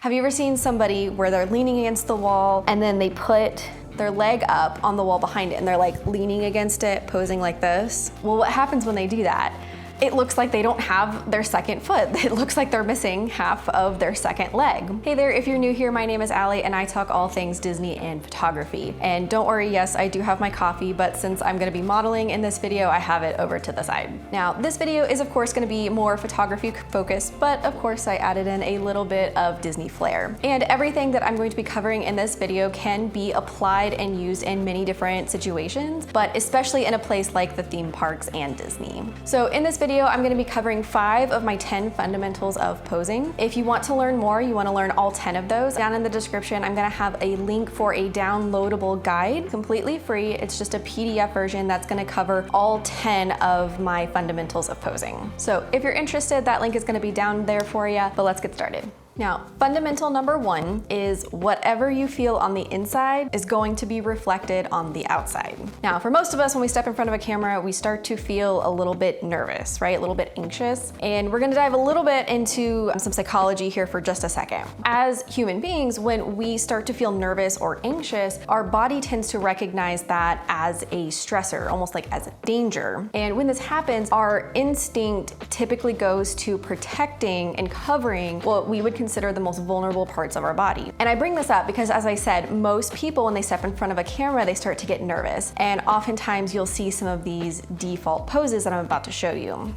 Have you ever seen somebody where they're leaning against the wall and then they put their leg up on the wall behind it and they're like leaning against it, posing like this? Well, what happens when they do that? It looks like they don't have their second foot. It looks like they're missing half of their second leg. Hey there, if you're new here, my name is Allie and I talk all things Disney and photography. And don't worry, yes, I do have my coffee, but since I'm gonna be modeling in this video, I have it over to the side. Now, this video is of course gonna be more photography focused, but of course I added in a little bit of Disney flair. And everything that I'm going to be covering in this video can be applied and used in many different situations, but especially in a place like the theme parks and Disney. So in this video, I'm gonna be covering 5 of my 10 fundamentals of posing. If you want to learn more, you wanna learn all 10 of those, down in the description, I'm gonna have a link for a downloadable guide, completely free. It's just a PDF version that's gonna cover all 10 of my fundamentals of posing. So if you're interested, that link is gonna be down there for you, but let's get started. Now, fundamental number 1 is whatever you feel on the inside is going to be reflected on the outside. Now, for most of us, when we step in front of a camera, we start to feel a little bit nervous, right? A little bit anxious. And we're gonna dive a little bit into some psychology here for just a second. As human beings, when we start to feel nervous or anxious, our body tends to recognize that as a stressor, almost like as a danger. And when this happens, our instinct typically goes to protecting and covering what we would consider the most vulnerable parts of our body. And I bring this up because, as I said, most people when they step in front of a camera, they start to get nervous. And oftentimes you'll see some of these default poses that I'm about to show you.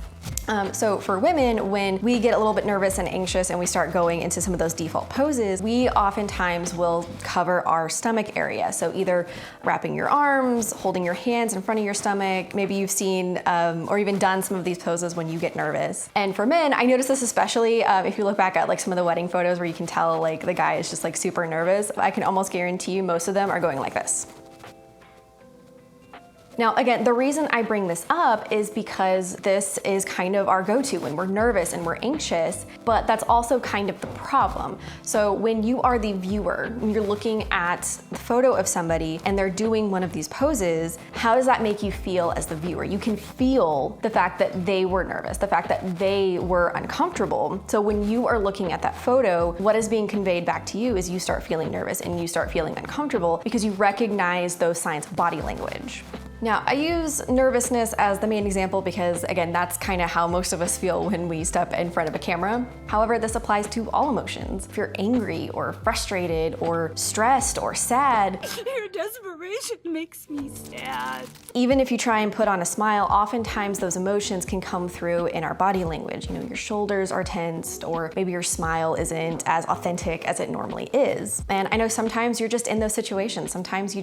So for women, when we get a little bit nervous and anxious and we start going into some of those default poses, we oftentimes will cover our stomach area. So either wrapping your arms, holding your hands in front of your stomach. Maybe you've seen or even done some of these poses when you get nervous. And for men, I notice this especially if you look back at like some of the wedding photos where you can tell like the guy is just like super nervous. I can almost guarantee you most of them are going like this. Now, again, the reason I bring this up is because this is kind of our go-to when we're nervous and we're anxious, but that's also kind of the problem. So when you are the viewer, when you're looking at the photo of somebody and they're doing one of these poses, how does that make you feel as the viewer? You can feel the fact that they were nervous, the fact that they were uncomfortable. So when you are looking at that photo, what is being conveyed back to you is you start feeling nervous and you start feeling uncomfortable because you recognize those signs of body language. Now, I use nervousness as the main example because, again, that's kind of how most of us feel when we step in front of a camera. However, this applies to all emotions. If you're angry or frustrated or stressed or sad, your desperation makes me sad. Even if you try and put on a smile, oftentimes those emotions can come through in our body language. You know, your shoulders are tensed, or maybe your smile isn't as authentic as it normally is. And I know sometimes you're just in those situations. Sometimes you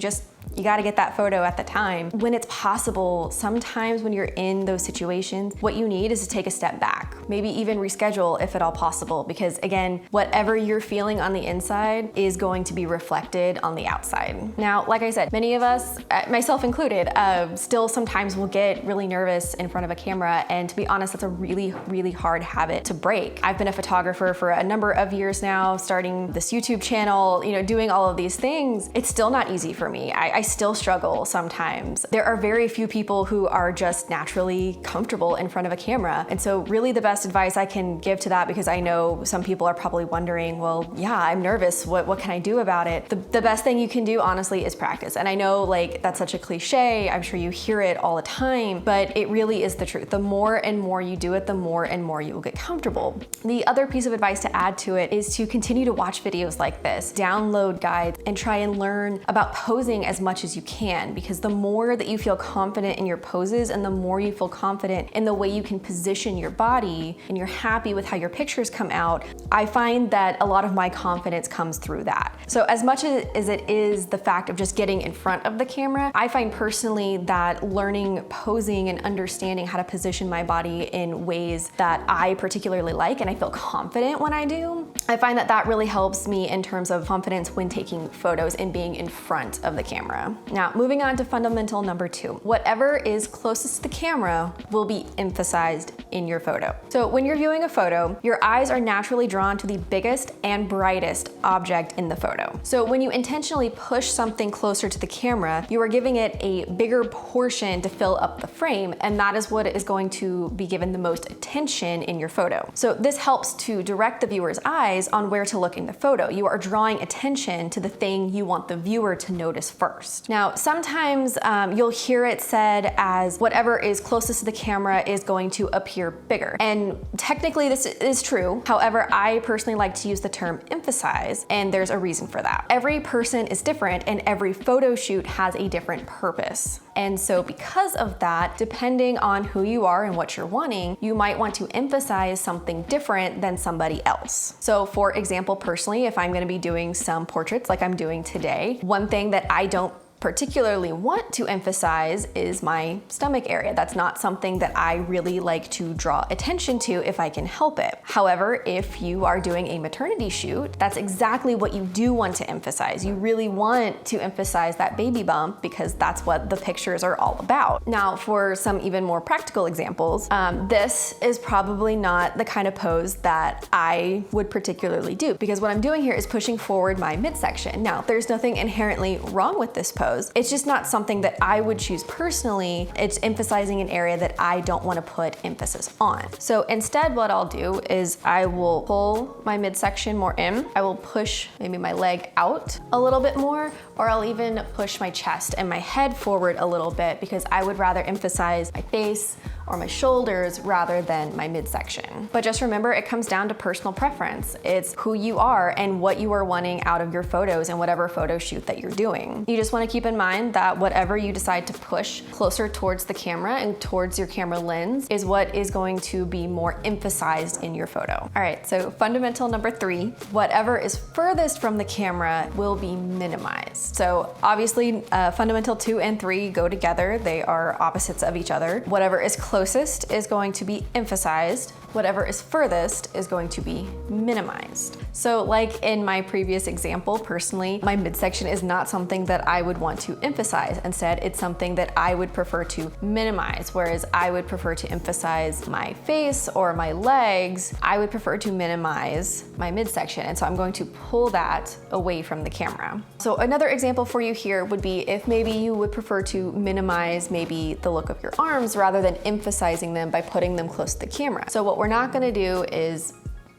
gotta get that photo at the time. When it's possible, sometimes when you're in those situations, what you need is to take a step back, maybe even reschedule if at all possible, because again, whatever you're feeling on the inside is going to be reflected on the outside. Now, like I said, many of us, myself included, still sometimes will get really nervous in front of a camera, and to be honest, that's a really, really hard habit to break. I've been a photographer for a number of years now, starting this YouTube channel, you know, doing all of these things. It's still not easy for me. I still struggle sometimes. There are very few people who are just naturally comfortable in front of a camera. And so really the best advice I can give to that, because I know some people are probably wondering, well, yeah, I'm nervous. What can I do about it? The best thing you can do, honestly, is practice. And I know like that's such a cliche. I'm sure you hear it all the time, but it really is the truth. The more and more you do it, the more and more you will get comfortable. The other piece of advice to add to it is to continue to watch videos like this, download guides, and try and learn about posing as much as you can, because the more that you feel confident in your poses and the more you feel confident in the way you can position your body and you're happy with how your pictures come out, I find that a lot of my confidence comes through that. So as much as it is the fact of just getting in front of the camera, I find personally that learning posing and understanding how to position my body in ways that I particularly like and I feel confident when I do, I find that that really helps me in terms of confidence when taking photos and being in front of the camera. Now, moving on to fundamental number 2. Whatever is closest to the camera will be emphasized in your photo. So when you're viewing a photo, your eyes are naturally drawn to the biggest and brightest object in the photo. So when you intentionally push something closer to the camera, you are giving it a bigger portion to fill up the frame, and that is what is going to be given the most attention in your photo. So this helps to direct the viewer's eyes on where to look in the photo. You are drawing attention to the thing you want the viewer to notice first. Now, sometimes you'll hear it said as whatever is closest to the camera is going to appear bigger. And technically this is true. However, I personally like to use the term emphasize, and there's a reason for that. Every person is different and every photo shoot has a different purpose. And so because of that, depending on who you are and what you're wanting, you might want to emphasize something different than somebody else. So for example, personally, if I'm gonna be doing some portraits like I'm doing today, one thing that I don't particularly want to emphasize is my stomach area. That's not something that I really like to draw attention to if I can help it. However, if you are doing a maternity shoot, that's exactly what you do want to emphasize. You really want to emphasize that baby bump because that's what the pictures are all about. Now, for some even more practical examples, this is probably not the kind of pose that I would particularly do because what I'm doing here is pushing forward my midsection. Now, there's nothing inherently wrong with this pose. It's just not something that I would choose personally. It's emphasizing an area that I don't want to put emphasis on. So instead, what I'll do is I will pull my midsection more in. I will push maybe my leg out a little bit more, or I'll even push my chest and my head forward a little bit because I would rather emphasize my face or my shoulders rather than my midsection. But just remember, it comes down to personal preference. It's who you are and what you are wanting out of your photos and whatever photo shoot that you're doing. You just want to keep in mind that whatever you decide to push closer towards the camera and towards your camera lens is what is going to be more emphasized in your photo. All right, so fundamental number 3, whatever is furthest from the camera will be minimized. So obviously fundamental 2 and 3 go together. They are opposites of each other. Whatever is closest is going to be emphasized. Whatever is furthest is going to be minimized. So like in my previous example, personally, my midsection is not something that I would want to emphasize. Instead, it's something that I would prefer to minimize, whereas I would prefer to emphasize my face or my legs. I would prefer to minimize my midsection, and so I'm going to pull that away from the camera. So another example for you here would be if maybe you would prefer to minimize maybe the look of your arms rather than emphasizing them by putting them close to the camera. So what we're not gonna do is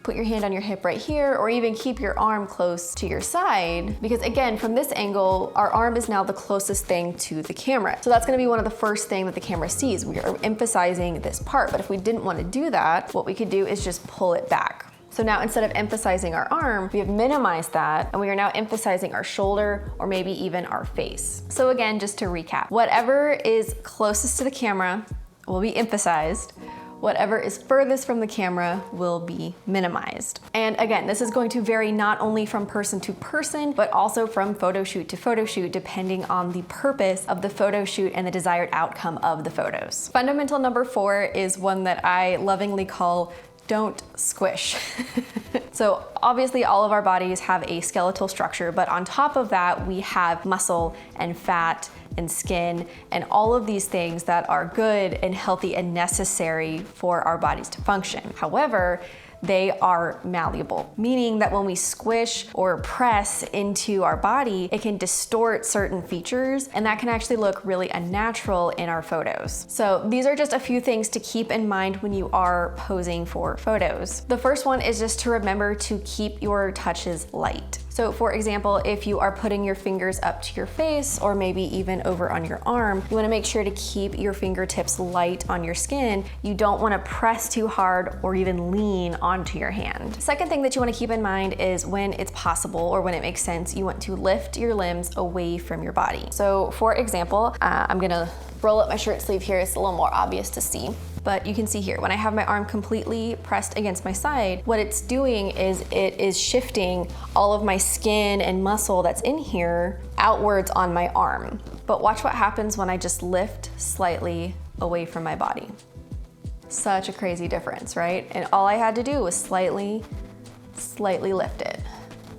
put your hand on your hip right here, or even keep your arm close to your side, because again, from this angle, our arm is now the closest thing to the camera. So that's gonna be one of the first things that the camera sees. We are emphasizing this part, but if we didn't wanna do that, what we could do is just pull it back. So now instead of emphasizing our arm, we have minimized that, and we are now emphasizing our shoulder or maybe even our face. So again, just to recap, whatever is closest to the camera will be emphasized. Whatever is furthest from the camera will be minimized. And again, this is going to vary not only from person to person, but also from photo shoot to photo shoot, depending on the purpose of the photo shoot and the desired outcome of the photos. Fundamental number 4 is one that I lovingly call don't squish. So obviously all of our bodies have a skeletal structure, but on top of that, we have muscle and fat and skin and all of these things that are good and healthy and necessary for our bodies to function. However, they are malleable, meaning that when we squish or press into our body, it can distort certain features, and that can actually look really unnatural in our photos. So these are just a few things to keep in mind when you are posing for photos. The first one is just to remember to keep your touches light. So for example, if you are putting your fingers up to your face or maybe even over on your arm, you wanna make sure to keep your fingertips light on your skin. You don't wanna press too hard or even lean onto your hand. Second thing that you wanna keep in mind is when it's possible or when it makes sense, you want to lift your limbs away from your body. So for example, I'm gonna roll up my shirt sleeve here. It's a little more obvious to see. But you can see here, when I have my arm completely pressed against my side, what it's doing is it is shifting all of my skin and muscle that's in here outwards on my arm. But watch what happens when I just lift slightly away from my body. Such a crazy difference, right? And all I had to do was slightly lift it.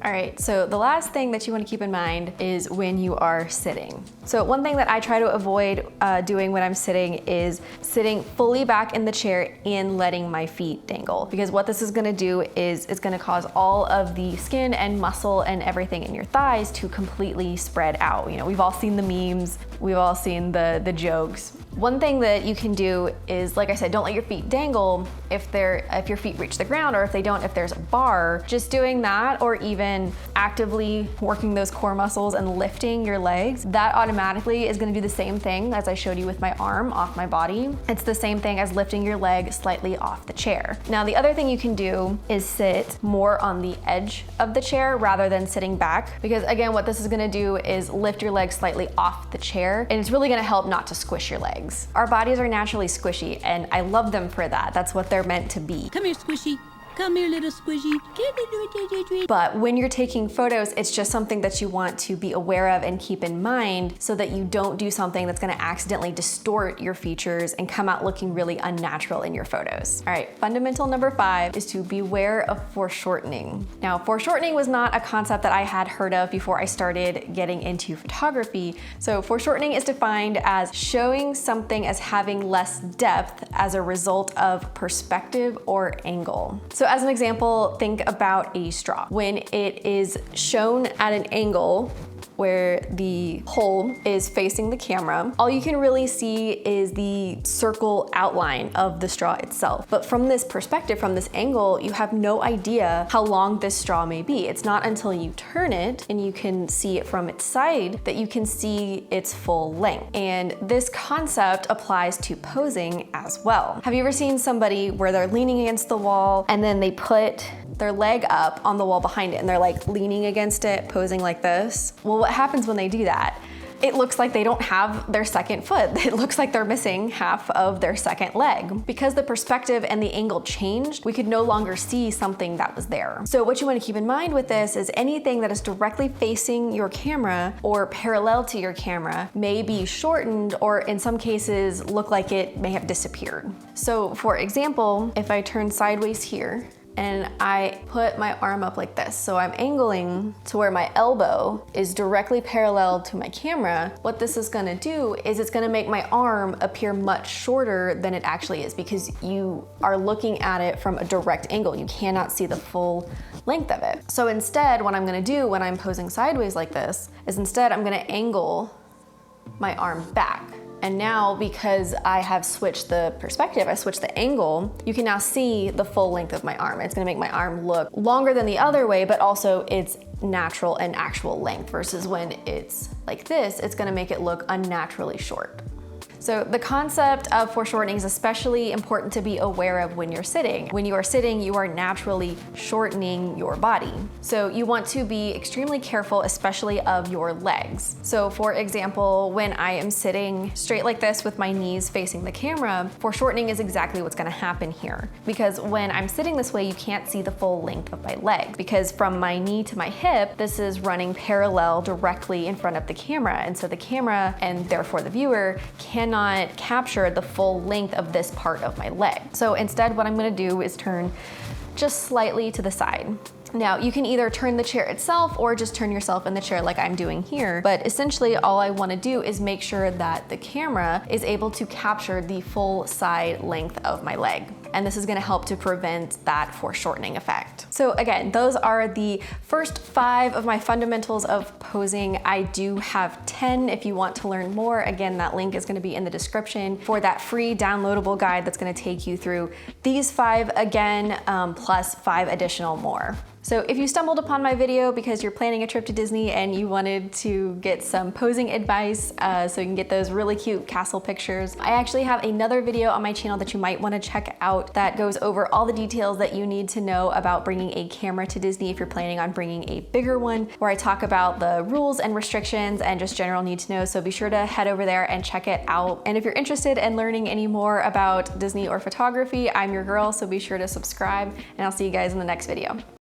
All right, so the last thing that you want to keep in mind is when you are sitting. So one thing that I try to avoid doing when I'm sitting is sitting fully back in the chair and letting my feet dangle. Because what this is gonna do is it's gonna cause all of the skin and muscle and everything in your thighs to completely spread out. You know, we've all seen the memes, we've all seen the jokes. One thing that you can do is, like I said, don't let your feet dangle if your feet reach the ground, or if they don't, if there's a bar. Just doing that, or even actively working those core muscles and lifting your legs, that automatically is gonna do the same thing as I showed you with my arm off my body. It's the same thing as lifting your leg slightly off the chair. Now, the other thing you can do is sit more on the edge of the chair rather than sitting back, because again, what this is gonna do is lift your legs slightly off the chair, and it's really gonna help not to squish your legs. Our bodies are naturally squishy, and I love them for that. That's what they're meant to be. Come here, Squishy. Come here, little squishy. But when you're taking photos, it's just something that you want to be aware of and keep in mind so that you don't do something that's gonna accidentally distort your features and come out looking really unnatural in your photos. All right, fundamental number 5 is to beware of foreshortening. Now, foreshortening was not a concept that I had heard of before I started getting into photography. So foreshortening is defined as showing something as having less depth as a result of perspective or angle. So as an example, think about a straw. When it is shown at an angle where the hole is facing the camera, all you can really see is the circle outline of the straw itself. But from this perspective, from this angle, you have no idea how long this straw may be. It's not until you turn it and you can see it from its side that you can see its full length. And this concept applies to posing as well. Have you ever seen somebody where they're leaning against the wall and then they put their leg up on the wall behind it and they're like leaning against it, posing like this? Well, what happens when they do that? It looks like they don't have their second foot. It looks like they're missing half of their second leg. Because the perspective and the angle changed, we could no longer see something that was there. So what you want to keep in mind with this is anything that is directly facing your camera or parallel to your camera may be shortened, or in some cases look like it may have disappeared. So for example, if I turn sideways here, and I put my arm up like this. So I'm angling to where my elbow is directly parallel to my camera. What this is gonna do is it's gonna make my arm appear much shorter than it actually is, because you are looking at it from a direct angle. You cannot see the full length of it. So instead, what I'm gonna do when I'm posing sideways like this is instead I'm gonna angle my arm back. And now, because I have switched the perspective, I switched the angle, you can now see the full length of my arm. It's gonna make my arm look longer than the other way, but also its natural and actual length, versus when it's like this, it's gonna make it look unnaturally short. So the concept of foreshortening is especially important to be aware of when you're sitting. When you are sitting, you are naturally shortening your body. So you want to be extremely careful, especially of your legs. So for example, when I am sitting straight like this with my knees facing the camera, foreshortening is exactly what's gonna happen here. Because when I'm sitting this way, you can't see the full length of my leg. Because from my knee to my hip, this is running parallel directly in front of the camera. And so the camera, and therefore the viewer, cannot capture the full length of this part of my leg. So instead, what I'm gonna do is turn just slightly to the side. Now, you can either turn the chair itself or just turn yourself in the chair like I'm doing here, but essentially all I wanna do is make sure that the camera is able to capture the full side length of my leg. And this is gonna help to prevent that foreshortening effect. So again, those are the first 5 of my fundamentals of posing. I do have 10 if you want to learn more. Again, that link is gonna be in the description for that free downloadable guide that's gonna take you through these 5 again, plus 5 additional more. So if you stumbled upon my video because you're planning a trip to Disney and you wanted to get some posing advice so you can get those really cute castle pictures, I actually have another video on my channel that you might want to check out that goes over all the details that you need to know about bringing a camera to Disney if you're planning on bringing a bigger one, where I talk about the rules and restrictions and just general need to know. So be sure to head over there and check it out. And if you're interested in learning any more about Disney or photography, I'm your girl, so be sure to subscribe, and I'll see you guys in the next video.